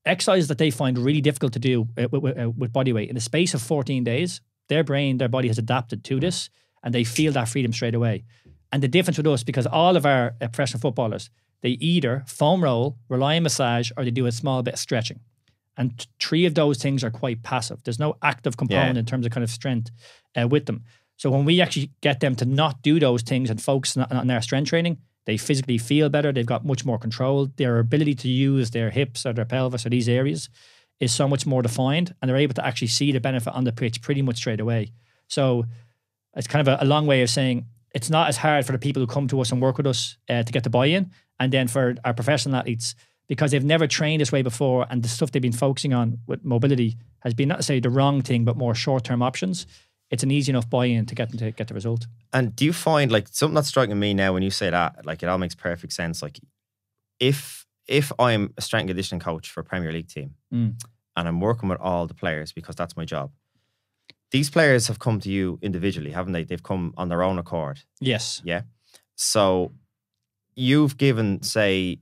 Exercises that they find really difficult to do with body weight, in the space of 14 days, their body has adapted to this and they feel that freedom straight away. And the difference with us, because all of our professional footballers, they either foam roll, rely on massage, or they do a small bit of stretching. And 3 of those things are quite passive. There's no active component in terms of kind of strength with them. So when we actually get them to not do those things and focus on their strength training, they physically feel better. They've got much more control. Their ability to use their hips or their pelvis or these areas is so much more defined, and they're able to actually see the benefit on the pitch pretty much straight away. So it's kind of a long way of saying it's not as hard for the people who come to us and work with us to get the buy-in. And then for our professional athletes, because they've never trained this way before and the stuff they've been focusing on with mobility has been not to say the wrong thing, but more short-term options, it's an easy enough buy-in to get them to get the result. And do you find, like, something that's striking me now when you say that, like, it all makes perfect sense. Like, if I'm a strength and conditioning coach for a Premier League team and I'm working with all the players because that's my job, these players have come to you individually, haven't they? They've come on their own accord. Yes. Yeah. So you've given, say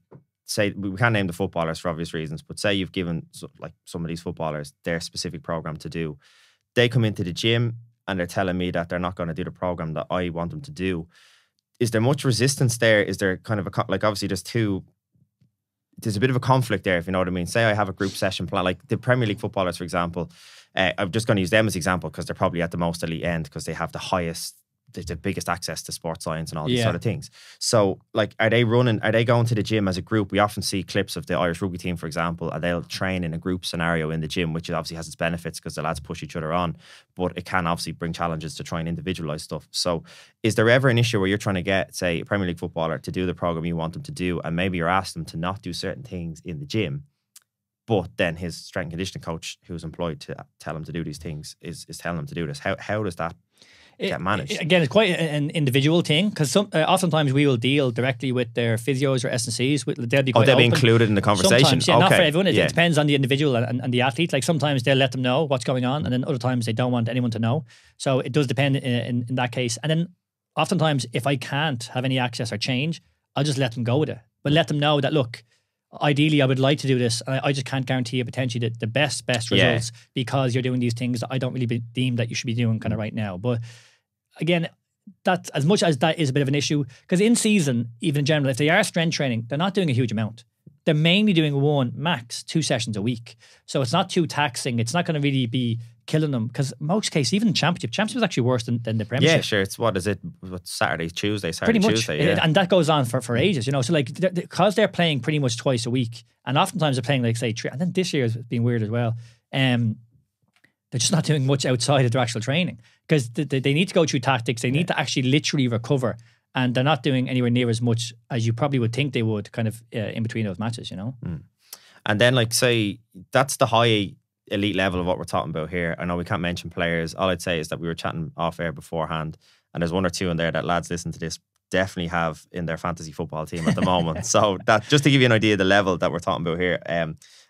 we can't name the footballers for obvious reasons, but say you've given like some of these footballers their specific program to do. They come into the gym and they're telling me that they're not going to do the program that I want them to do. Is there much resistance there? Is there kind of like, obviously there's a bit of a conflict there, if you know what I mean. Say I have a group session plan, like the Premier League footballers, for example. I'm just going to use them as an example because they're probably at the most elite end because they have the biggest access to sports science and all these sort of things. So, like, are they going to the gym as a group? We often see clips of the Irish rugby team, for example, and they'll train in a group scenario in the gym, which obviously has its benefits because the lads push each other on, but it can obviously bring challenges to try and individualise stuff. So is there ever an issue where you're trying to get, say, a Premier League footballer to do the programme you want them to do, and maybe you're asking them to not do certain things in the gym, but then his strength and conditioning coach who's employed to tell him to do these things is telling him to do this? How does that get managed? Again, it's quite an individual thing because oftentimes we will deal directly with their physios or S&Cs. They'll be included in the conversation. Sometimes, not for everyone. It depends on the individual and the athlete. Like sometimes they'll let them know what's going on, and then other times they don't want anyone to know. So it does depend in that case. And then oftentimes, if I can't have any access or change, I'll just let them go with it. But let them know that, look, ideally I would like to do this. I just can't guarantee you potentially the best results because you're doing these things that I don't really deem that you should be doing kind of right now. But again, that's as much as that is a bit of an issue, because in season, even in general, if they are strength training, they're not doing a huge amount. They're mainly doing 1, max 2 sessions a week. So it's not too taxing. It's not going to really be killing them, because most cases, even Championship is actually worse than the Premiership. Yeah, sure. It's What's Saturday, Tuesday, pretty much. Tuesday. Yeah. And that goes on for ages, you know. So like, because they're playing pretty much twice a week, and oftentimes they're playing like, say, 3, and then this year has been weird as well. They're just not doing much outside of their actual training because they need to go through tactics. They need to actually literally recover, and they're not doing anywhere near as much as you probably would think they would kind of in between those matches, you know. And then, like, say that's the high elite level of what we're talking about here. I know we can't mention players. All I'd say is that we were chatting off air beforehand, and there's 1 or 2 in there that lads listen to this definitely have in their fantasy football team at the moment. So that, just to give you an idea of the level that we're talking about here.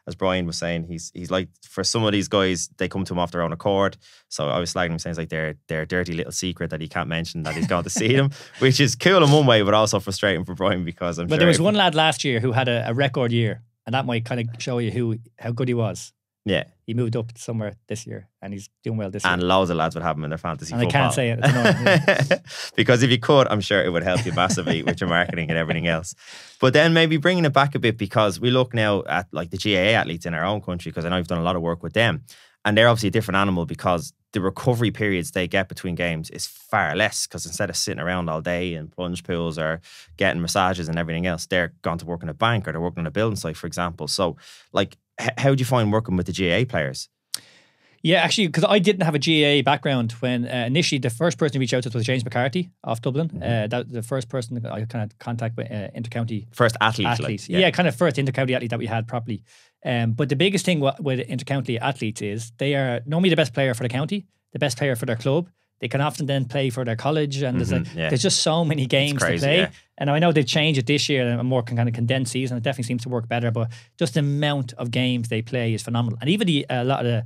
As Brian was saying, he's like, for some of these guys, they come to him off their own accord. So I was slagging him, saying it's like their dirty little secret that he can't mention that he's going to see them, which is cool in one way, but also frustrating for Brian because I'm sure. But there was one lad last year who had a record year, and that might kind of show you how good he was. Yeah. He moved up somewhere this year and he's doing well this year. And loads of lads would have him in their fantasy football. I can't say it. It's annoying. Because if you could, I'm sure it would help you massively with your marketing and everything else. But then maybe bringing it back a bit, because we look now at like the GAA athletes in our own country, because I know you've done a lot of work with them. And they're obviously a different animal because the recovery periods they get between games is far less, because instead of sitting around all day in plunge pools or getting massages and everything else, they're gone to work in a bank or they're working on a building site, for example. So, like, how do you find working with the GAA players? Yeah, actually, because I didn't have a GAA background when initially the first person to reach out to us was James McCarthy of Dublin. That the first person that I kind of contact with intercounty. First athlete. Like, yeah, kind of first intercounty athlete that we had properly. But the biggest thing with intercounty athletes is they are normally the best player for the county, the best player for their club. They can often then play for their college, and there's just so many games crazy, to play. yeah. And I know they've changed it this year, a more kind of condensed season. It definitely seems to work better, but just the amount of games they play is phenomenal. And even a lot of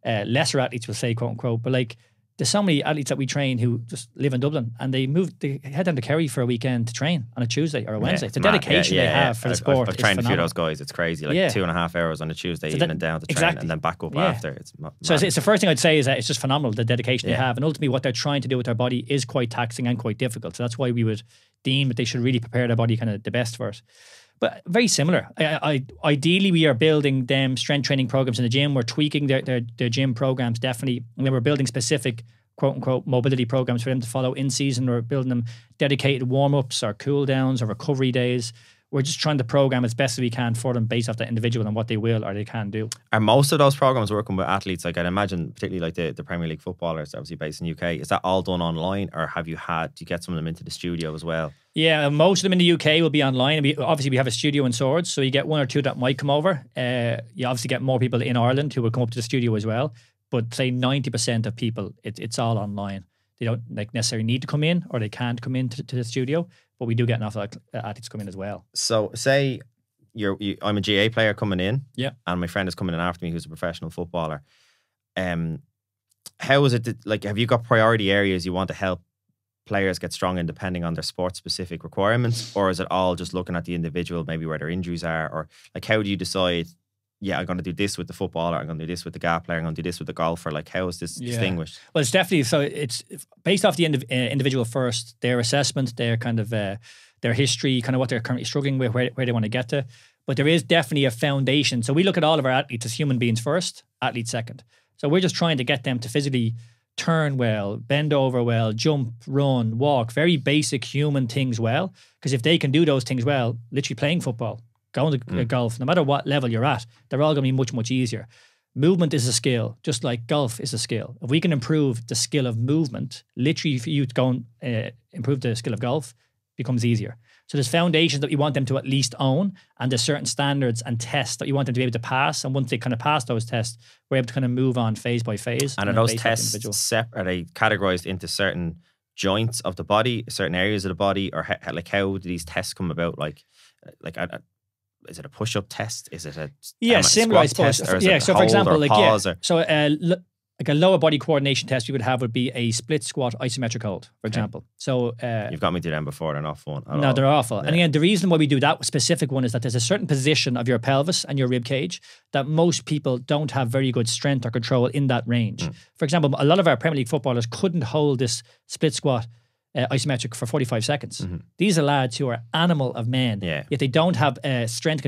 the lesser athletes will say, quote unquote, but like there's so many athletes that we train who just live in Dublin and they head down to Kerry for a weekend to train on a Tuesday or a Wednesday. The dedication they have for the sport. I've trained is a few of those guys. It's crazy. Like 2.5 hours on a Tuesday evening down to train and then back up after. It's so it's the first thing I'd say is that it's just phenomenal, the dedication they have. And ultimately what they're trying to do with their body is quite taxing and quite difficult. So that's why we would deem that they should really prepare their body kind of the best for it. But very similar. Ideally, we are building them strength training programs in the gym. We're tweaking their gym programs, definitely. And then we're building specific, quote unquote, mobility programs for them to follow in season. We're building them dedicated warm-ups or cool downs or recovery days. We're just trying to program as best as we can for them based off the individual and what they will or they can do. Are most of those programs working with athletes? Like I'd imagine, particularly like the Premier League footballers, obviously based in the UK, is that all done online, or do you get some of them into the studio as well? Yeah, most of them in the UK will be online. Obviously, we have a studio in Swords, so you get one or two that might come over. You obviously get more people in Ireland who will come up to the studio as well. But say 90% of people, it's all online. They don't necessarily need to come in, or they can't come in to the studio. But we do get an awful lot of athletes come in as well. So say I'm a GA player coming in, and my friend is coming in after me who's a professional footballer. How is it have you got priority areas you want to help players get strong in depending on their sport specific requirements, or is it all just looking at the individual, maybe where their injuries are, or like how do you decide? Yeah, I'm going to do this with the footballer, I'm going to do this with the GAP player, I'm going to do this with the golfer. Like, how is this distinguished? Well, it's definitely, so it's based off the individual first, their assessment, their kind of, their history, kind of what they're currently struggling with, where they want to get to. But there is definitely a foundation. So we look at all of our athletes as human beings first, athletes second. So we're just trying to get them to physically turn well, bend over well, jump, run, walk, very basic human things well. Because if they can do those things well, literally playing football, going to golf, no matter what level you're at, they're all going to be much, much easier. Movement is a skill, just like golf is a skill. If we can improve the skill of movement, literally for you to go and improve the skill of golf, becomes easier. So there's foundations that we want them to at least own, and there's certain standards and tests that you want them to be able to pass. And once they kind of pass those tests, we're able to kind of move on phase by phase. And are those tests are they categorized into certain joints of the body, certain areas of the body, or how do these tests come about? Is it a push-up test? Is it a similar, I suppose. So for example, like a lower body coordination test you would have would be a split squat isometric hold, for example. So you've got me to them before. They're not fun at all. No, they're awful. Yeah. And again, the reason why we do that specific one is that there's a certain position of your pelvis and your rib cage that most people don't have very good strength or control in that range. For example, a lot of our Premier League footballers couldn't hold this split squat isometric for 45 seconds. These are lads who are animal of men, yet they don't have strength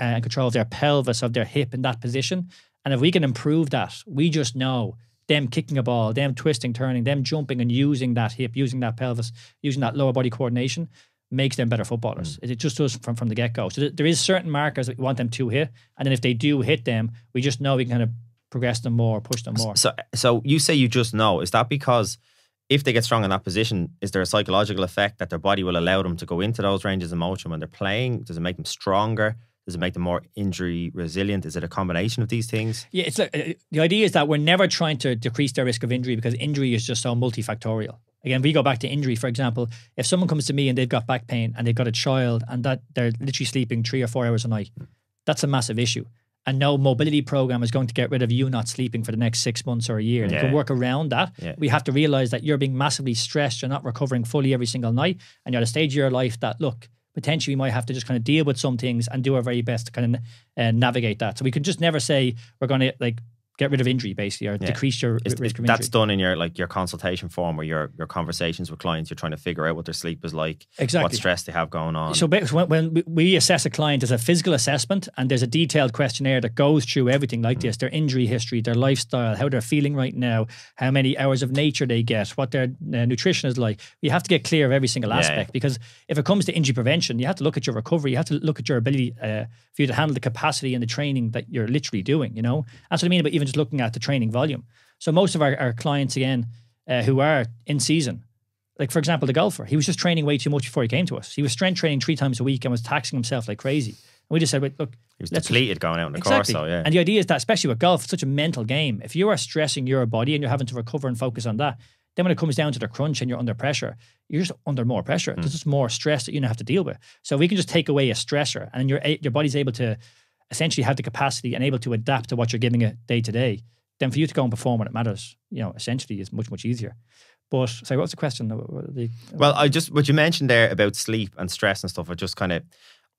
and control of their pelvis, of their hip in that position. And if we can improve that, we just know them kicking a ball, them twisting, turning, them jumping and using that hip, using that pelvis, using that lower body coordination makes them better footballers. It just does from the get-go. So there is certain markers that we want them to hit. And then if they do hit them, we just know we can kind of progress them more, push them more. So you say you just know. Is that because if they get strong in that position, is there a psychological effect that their body will allow them to go into those ranges of motion when they're playing? Does it make them stronger? Does it make them more injury resilient? Is it a combination of these things? Yeah, it's like, the idea is that we're never trying to decrease their risk of injury because injury is just so multifactorial. Again, if we go back to injury, for example, if someone comes to me and they've got back pain and they've got a child and that they're literally sleeping 3 or 4 hours a night, that's a massive issue. And no mobility program is going to get rid of you not sleeping for the next 6 months or a year. And you can work around that. Yeah. We have to realize that you're being massively stressed. You're not recovering fully every single night. And you're at a stage of your life that, look, potentially we might have to just kind of deal with some things and do our very best to kind of navigate that. So we can just never say we're going to get rid of injury, basically, or decrease your risk of injury. That's done in your consultation form or your conversations with clients. You're trying to figure out what their sleep is like, what stress they have going on. So when we assess a client, there's a physical assessment and there's a detailed questionnaire that goes through everything like this, their injury history, their lifestyle, how they're feeling right now, how many hours of nature they get, what their nutrition is like. You have to get clear of every single aspect because if it comes to injury prevention, you have to look at your recovery, you have to look at your ability for you to handle the capacity and the training that you're literally doing, you know? That's what I mean about even just looking at the training volume. So most of our clients, again, who are in season, like for example, the golfer, he was just training way too much before he came to us. He was strength training 3 times a week and was taxing himself like crazy. And we just said, wait, look. He was depleted going out in the course, though, yeah. And the idea is that, especially with golf, it's such a mental game. If you are stressing your body and you're having to recover and focus on that, Then when it comes down to the crunch and you're under pressure, you're just under more pressure. There's just more stress that you have to deal with. So we can just take away a stressor, and your body's able to essentially have the capacity and able to adapt to what you're giving it day to day. Then for you to go and perform when it matters, essentially is much, much easier. But sorry, what was the question? Well, what you mentioned there about sleep and stress and stuff,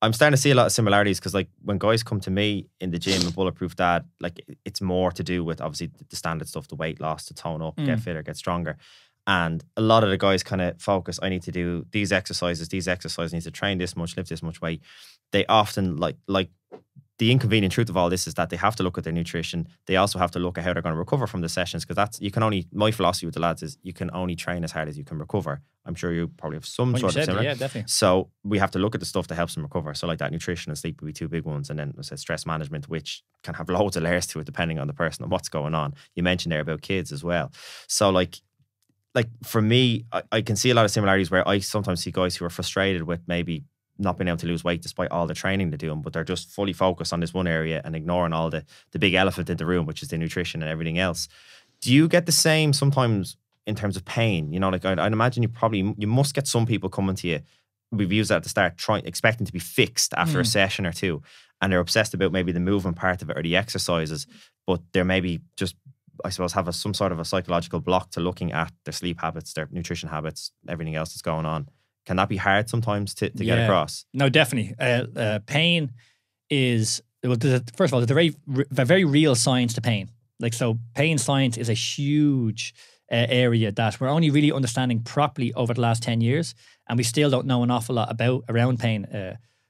I'm starting to see a lot of similarities, because like when guys come to me in the gym and Bulletproof Dad, like it's more to do with obviously the standard stuff, the weight loss, to tone up, get fitter, get stronger. And a lot of the guys kind of focus, I need to do these exercises, I need to train this much, lift this much weight. They often like the inconvenient truth of all this is that they have to look at their nutrition. They also have to look at how they're going to recover from the sessions, because my philosophy with the lads is you can only train as hard as you can recover. I'm sure you probably have some sort of similar. Yeah, definitely. So we have to look at the stuff that helps them recover. So like that, nutrition and sleep would be two big ones. And then I said stress management, which can have loads of layers to it depending on the person and what's going on. You mentioned there about kids as well. So like for me, I can see a lot of similarities where I sometimes see guys who are frustrated with maybe not being able to lose weight despite all the training they're doing, but they're just fully focused on this one area and ignoring all the big elephant in the room, which is the nutrition and everything else. Do you get the same sometimes in terms of pain? Like I'd imagine you must get some people coming to you, we've used that at the start, expecting to be fixed after a session or two, and they're obsessed about maybe the movement part of it or the exercises, but they're maybe just, I suppose, have some sort of a psychological block to looking at their sleep habits, their nutrition habits, everything else that's going on. Can that be hard sometimes to get across? No, definitely. Pain is, first of all, there's a very real science to pain. Like, so pain science is a huge area that we're only really understanding properly over the last 10 years. And we still don't know an awful lot around pain,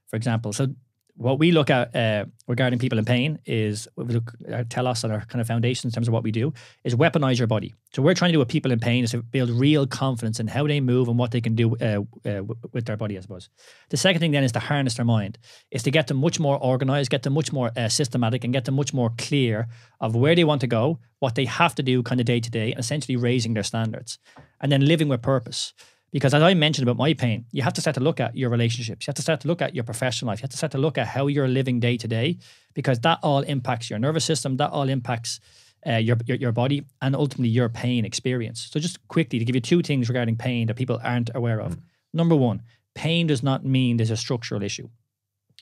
for example. So what we look at regarding people in pain is, we look at Telos and our kind of foundation in terms of what we do, is weaponize your body. So we're trying to do with people in pain is to build real confidence in how they move and what they can do with their body, I suppose. The second thing then is to harness their mind, is to get them much more organized, get them much more systematic, and get them much more clear of where they want to go, what they have to do kind of day to day, and essentially raising their standards. And then living with purpose. Because as I mentioned about my pain, you have to start to look at your relationships. You have to start to look at your professional life. You have to start to look at how you're living day to day, because that all impacts your nervous system. That all impacts your body and ultimately your pain experience. So just quickly to give you two things regarding pain that people aren't aware of. Number one, pain does not mean there's a structural issue.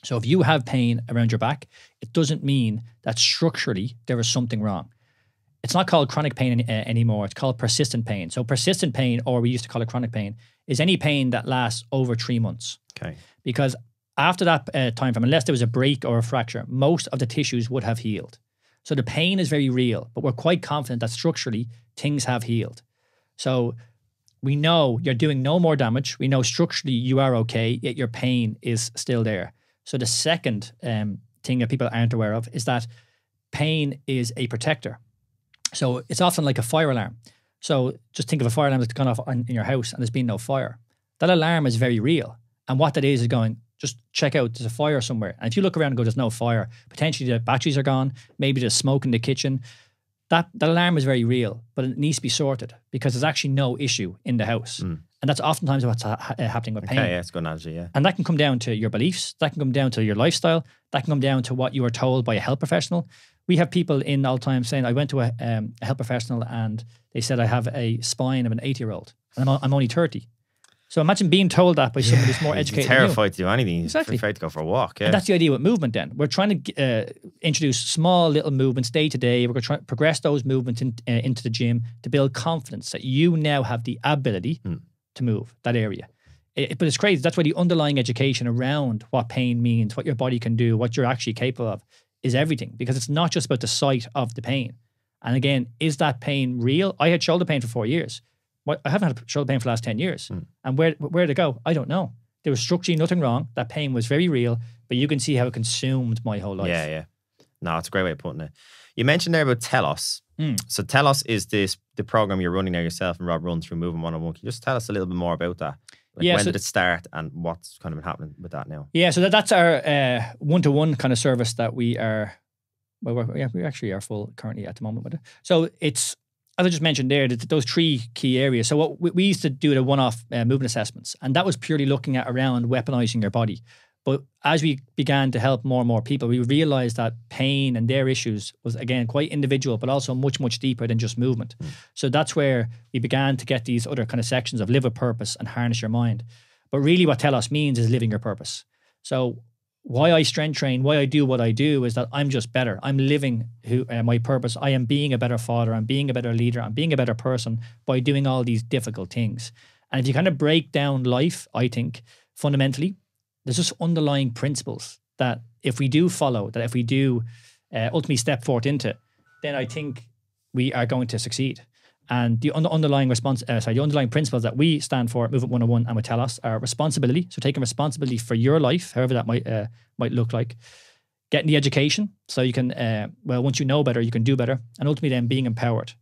So if you have pain around your back, it doesn't mean that structurally there is something wrong. It's not called chronic pain anymore. It's called persistent pain. So persistent pain, or we used to call it chronic pain, is any pain that lasts over 3 months. Okay. Because after that time frame, unless there was a break or a fracture, most of the tissues would have healed. So the pain is very real, but we're quite confident that structurally things have healed. So we know you're doing no more damage. We know structurally you are okay, yet your pain is still there. So the second thing that people aren't aware of is that pain is a protector. So it's often like a fire alarm. So just think of a fire alarm that's gone off in your house and there's been no fire. That alarm is very real. And what that is going, just check out, there's a fire somewhere. And if you look around and go, there's no fire, potentially the batteries are gone, maybe there's smoke in the kitchen. That alarm is very real, but it needs to be sorted because there's actually no issue in the house. And that's oftentimes what's happening with pain. Okay, yeah, it's a good analogy, yeah. And that can come down to your beliefs. That can come down to your lifestyle. That can come down to what you were told by a health professional. We have people in all time saying, I went to a health professional and they said I have a spine of an 80-year-old. And I'm only 30. So imagine being told that by somebody who's more educated than you. Terrified to do anything. Exactly. Afraid to go for a walk, yeah. And that's the idea with movement then. We're trying to introduce small little movements day to day. We're going to try to progress those movements into the gym to build confidence that you now have the ability to move that area. But it's crazy. That's why the underlying education around what pain means, what your body can do, what you're actually capable of is everything. Because it's not just about the site of the pain. And again, is that pain real? I had shoulder pain for 4 years. I haven't had shoulder pain for the last 10 years. And where to go? I don't know. There was structurally nothing wrong. That pain was very real, but you can see how it consumed my whole life. Yeah. No, it's a great way of putting it. You mentioned there about Telos. So Telos is the program you're running there yourself and Rob runs through Movement 101. Can you just tell us a little bit more about that? When did it start and what's kind of been happening with that now? Yeah, so that's our one-to-one kind of service that we are, we actually are full currently at the moment with it. So it's, as I just mentioned there, those three key areas. So what we used to do the one-off movement assessments, and that was purely looking at around weaponizing your body. But as we began to help more and more people, we realized that pain and their issues was, again, quite individual, but also much, much deeper than just movement. So that's where we began to get these other kind of sections of live with purpose and harness your mind. But really what telos means is living your purpose. So why I strength train, why I do what I do is that I'm just better. I'm living my purpose. I am being a better father. I'm being a better leader. I'm being a better person by doing all these difficult things. And if you kind of break down life, I think, fundamentally, there's just underlying principles that if we do follow, that if we do ultimately step forward into, then I think we are going to succeed. And the underlying the underlying principles that we stand for at Movement 101 and with Telos are responsibility. So taking responsibility for your life, however that might look like. Getting the education so you can, once you know better, you can do better. And ultimately then being empowered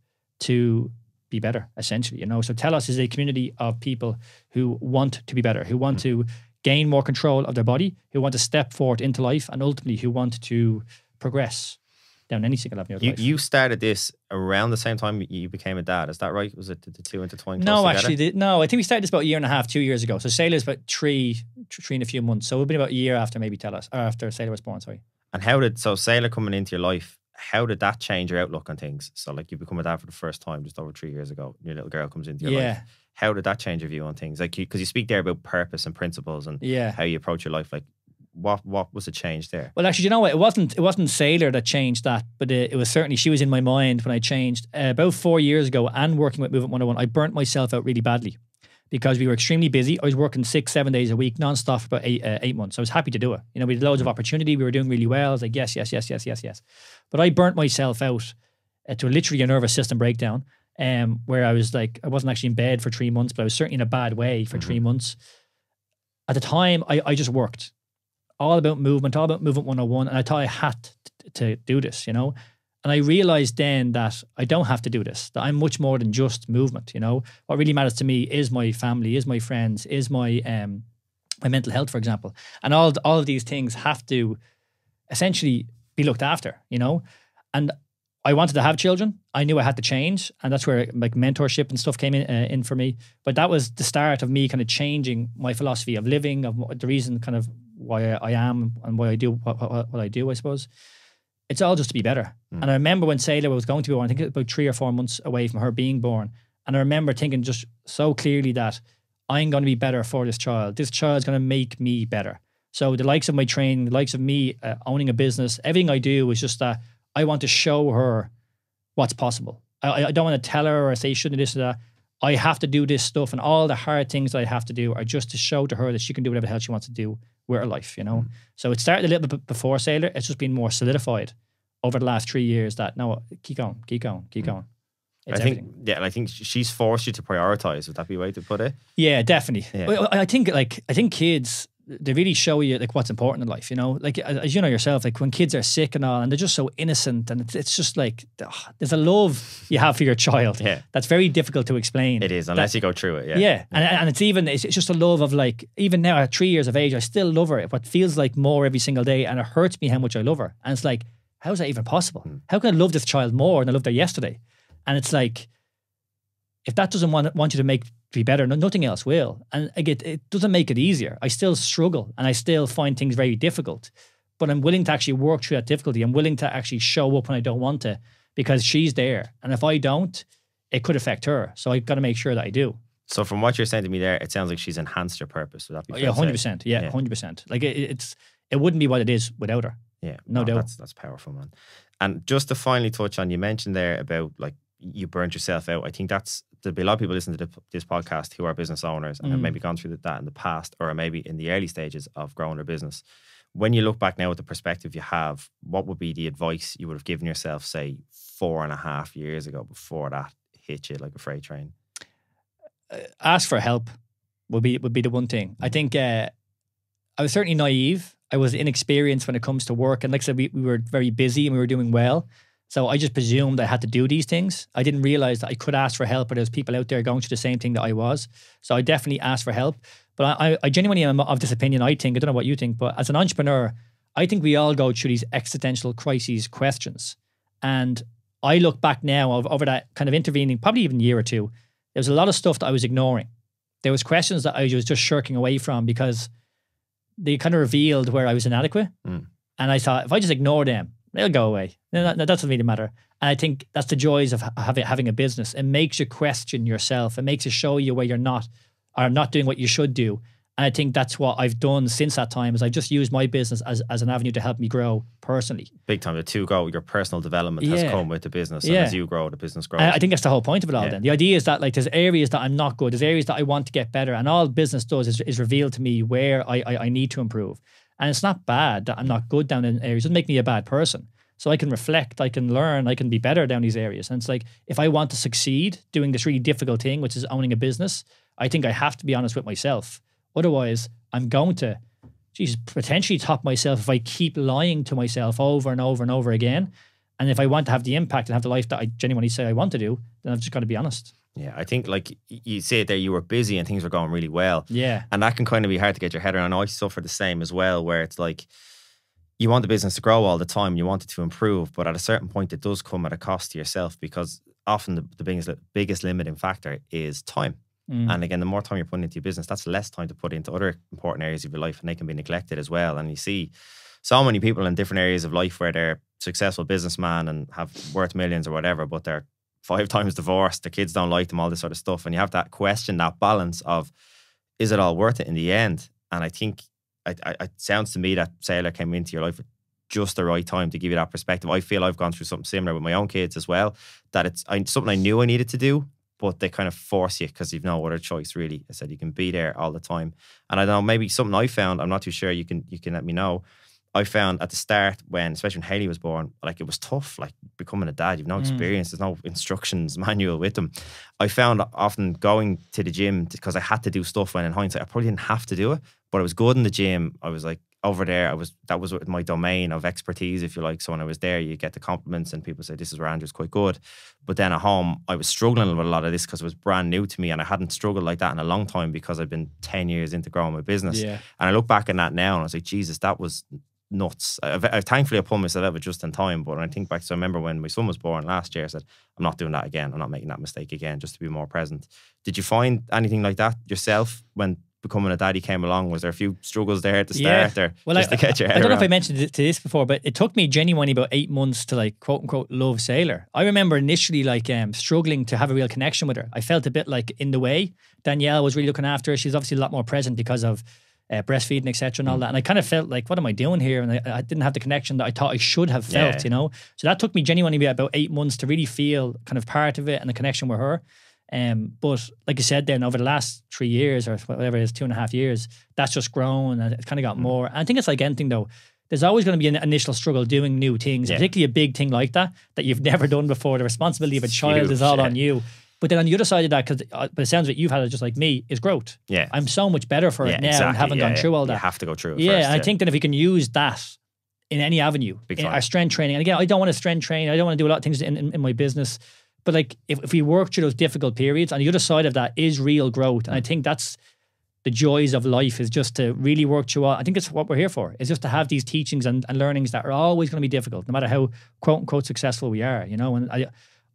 to be better, essentially. So Telos is a community of people who want to be better, who want to gain more control of their body, who want to step forward into life, and ultimately who want to progress down any single avenue of life. You started this around the same time you became a dad, is that right? Was it the two intertwined? No, actually, no. I think we started this about a year and a half, 2 years ago. So Sailor's about three and a few months. So it would be about a year after maybe Telos, or after Sailor was born, sorry. And so Sailor coming into your life, how did that change your outlook on things? So like you become a dad for the first time just over 3 years ago, your little girl comes into your life. How did that change your view on things? Like because you speak there about purpose and principles and how you approach your life. Like what was the change there? Well, actually, you know what? It wasn't Sailor that changed that, but it was certainly, she was in my mind when I changed. About 4 years ago and working with Movement 101, I burnt myself out really badly because we were extremely busy. I was working 6-7 days a week, nonstop for about 8 months. I was happy to do it. We had loads of opportunity. We were doing really well. I was like, yes. But I burnt myself out to literally a nervous system breakdown. Where I was like, I wasn't actually in bed for 3 months, but I was certainly in a bad way for 3 months. At the time, I just worked. All about movement 101. And I thought I had to do this, And I realized then that I don't have to do this, that I'm much more than just movement, What really matters to me is my family, is my friends, is my mental health, for example. And all of these things have to essentially be looked after, And I wanted to have children. I knew I had to change. And that's where like mentorship and stuff came in for me. But that was the start of me kind of changing my philosophy of living, of the reason kind of why I am and why I do what I do, I suppose. It's all just to be better. And I remember when Sailor was going to be born, I think it was about 3 or 4 months away from her being born. And I remember thinking just so clearly that I'm going to be better for this child. This child's going to make me better. So the likes of my training, the likes of me owning a business, everything I do is just that I want to show her what's possible. I don't want to tell her or say, shouldn't do this or that. I have to do this stuff, and all the hard things that I have to do are just to show to her that she can do whatever the hell she wants to do with her life, So it started a little bit before Sailor. It's just been more solidified over the last 3 years that, no, keep going. It's and I think she's forced you to prioritize. Would that be a way to put it? Yeah, definitely. Yeah. I think kids, they really show you like what's important in life, like as you know yourself, like when kids are sick and all, and they're just so innocent, and it's just like there's a love you have for your child that's very difficult to explain. It is, unless you go through it. And it's just a love of like, even now at 3 years of age, I still love her. What feels like more every single day, and it hurts me how much I love her. And it's like, how is that even possible? How can I love this child more than I loved her yesterday? And it's like, if that doesn't want you to be better, nothing else will. And again, it doesn't make it easier. I still struggle and I still find things very difficult, but I'm willing to actually work through that difficulty. I'm willing to actually show up when I don't want to, because she's there. And if I don't, it could affect her. So I've got to make sure that I do. So from what you're saying to me there, it sounds like she's enhanced your purpose. Would that be fair? 100%. Yeah, 100%. Like it wouldn't be what it is without her. Yeah. No doubt. That's powerful, man. And just to finally touch on, you mentioned there about like, you burnt yourself out. I think there'll be a lot of people listening to this podcast who are business owners and have maybe gone through that in the past, or maybe in the early stages of growing their business. When you look back now at the perspective you have, what would be the advice you would have given yourself, say, 4.5 years ago before that hit you like a freight train? Ask for help would be the one thing. I think I was certainly naive. I was inexperienced when it comes to work. And like I said, we were very busy and we were doing well. So I just presumed I had to do these things. I didn't realize that I could ask for help, or there's people out there going through the same thing that I was. So I definitely asked for help. But I genuinely am of this opinion, I don't know what you think, but as an entrepreneur, I think we all go through these existential crises questions. And I look back now over that kind of intervening, probably even year or two, there was a lot of stuff that I was ignoring. There was questions that I was just shirking away from because they kind of revealed where I was inadequate. And I thought, if I just ignore them, they'll go away. That doesn't really matter. And I think that's the joys of having a business. It makes you question yourself. It makes you show you where you're not, or not doing what you should do. And I think that's what I've done since that time, is I just used my business as an avenue to help me grow personally. Big time. The two go. Your personal development has come with the business. And as you grow, the business grows. I think that's the whole point of it all then. The idea is that like there's areas that I'm not good. There's areas that I want to get better. And all business does is reveal to me where I need to improve. And it's not bad that I'm not good down in areas. It doesn't make me a bad person. So I can reflect, I can learn, I can be better down these areas. And it's like, if I want to succeed doing this really difficult thing, which is owning a business, I think I have to be honest with myself. Otherwise, I'm going to, potentially top myself if I keep lying to myself over and over and over again. And if I want to have the impact and have the life that I genuinely say I want to do, then I've just got to be honest. Yeah, I think like you say it there, you were busy and things were going really well. Yeah. And that can kind of be hard to get your head around. I suffer the same as well, where it's like, you want the business to grow all the time, you want it to improve, but at a certain point it does come at a cost to yourself, because often the biggest limiting factor is time. And again, the more time you're putting into your business, that's less time to put into other important areas of your life, and they can be neglected as well. And you see so many people in different areas of life where they're successful businessmen and have worth millions or whatever, but they're 5 times divorced, their kids don't like them, all this sort of stuff. And you have to question that balance of, is it all worth it in the end? And I think it sounds to me that Sailor came into your life at just the right time to give you that perspective. I feel I've gone through something similar with my own kids as well, that it's something I knew I needed to do, but they kind of force you because you've no other choice really. I said you can be there all the time. And I don't know, maybe something I found, I'm not too sure, you can let me know. I found at the start especially when Haley was born, like it was tough, like becoming a dad, you've no experience, there's no instructions manual with them. I found often going to the gym, because I had to do stuff when in hindsight I probably didn't have to do it, but I was good in the gym. I was like over there, that was my domain of expertise, if you like. So when I was there, you get the compliments and people say, this is where Andrew's quite good. But then at home, I was struggling with a lot of this because it was brand new to me, and I hadn't struggled like that in a long time because I've been 10 years into growing my business. Yeah. And I look back on that now and I was like, Jesus, that was nuts. Thankfully I pulled myself out of it just in time. But when I think back, so I remember when my son was born last year, I said, I'm not doing that again. I'm not making that mistake again, just to be more present. Did you find anything like that yourself when becoming a daddy came along? Was there a few struggles there at the start, or just to get your head I don't know around? if I mentioned it to this before, but it took me genuinely about 8 months to like quote unquote love Sailor. I remember initially like struggling to have a real connection with her. I felt a bit like in the way. Danielle was really looking after her. She's obviously a lot more present because of breastfeeding, etc. and all that. And I kind of felt like, what am I doing here? And I didn't have the connection that I thought I should have felt, you know? So that took me genuinely about 8 months to really feel kind of part of it and the connection with her. But like you said then, over the last 3 years or whatever it is, 2.5 years, that's just grown and it's kind of got more. And I think it's like anything though. There's always going to be an initial struggle doing new things, particularly a big thing like that you've never done before. The responsibility of a child is all on you. But then on the other side of that, because but it sounds like you've had it just like me, is growth. Yeah. I'm so much better for it now and haven't gone through all that. You have to go through it first. And I think that if we can use that in any avenue, in our strength training, and again, I don't want to strength train, I don't want to do a lot of things in my business, but like if we work through those difficult periods, on the other side of that is real growth. And I think that's the joys of life, is just to really work through I think it's what we're here for, is just to have these teachings and learnings that are always going to be difficult, no matter how quote unquote successful we are, you know. And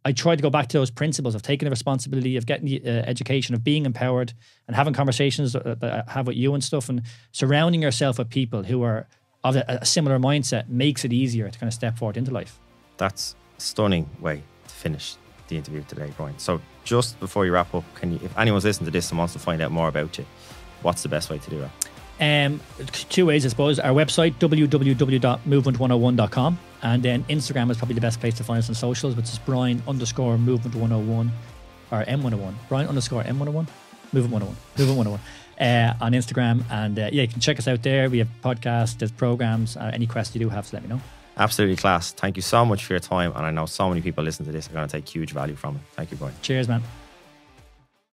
I try to go back to those principles of taking the responsibility, of getting the education, of being empowered and having conversations that I have with you and stuff, and surrounding yourself with people who are of a similar mindset makes it easier to kind of step forward into life. That's a stunning way to finish the interview today, Brian. So just before you wrap up, if anyone's listening to this and wants to find out more about you, what's the best way to do that? 2 ways, I suppose. Our website, www.movement101.com, and then Instagram is probably the best place to find us on socials, which is Brian_movement101 or M101. Brian_M101, Movement101 on Instagram. And you can check us out there. We have podcasts, there's programs. Any questions you do have, so let me know. Absolutely class. Thank you so much for your time, and I know so many people listening to this are going to take huge value from it. Thank you, Brian. Cheers, man.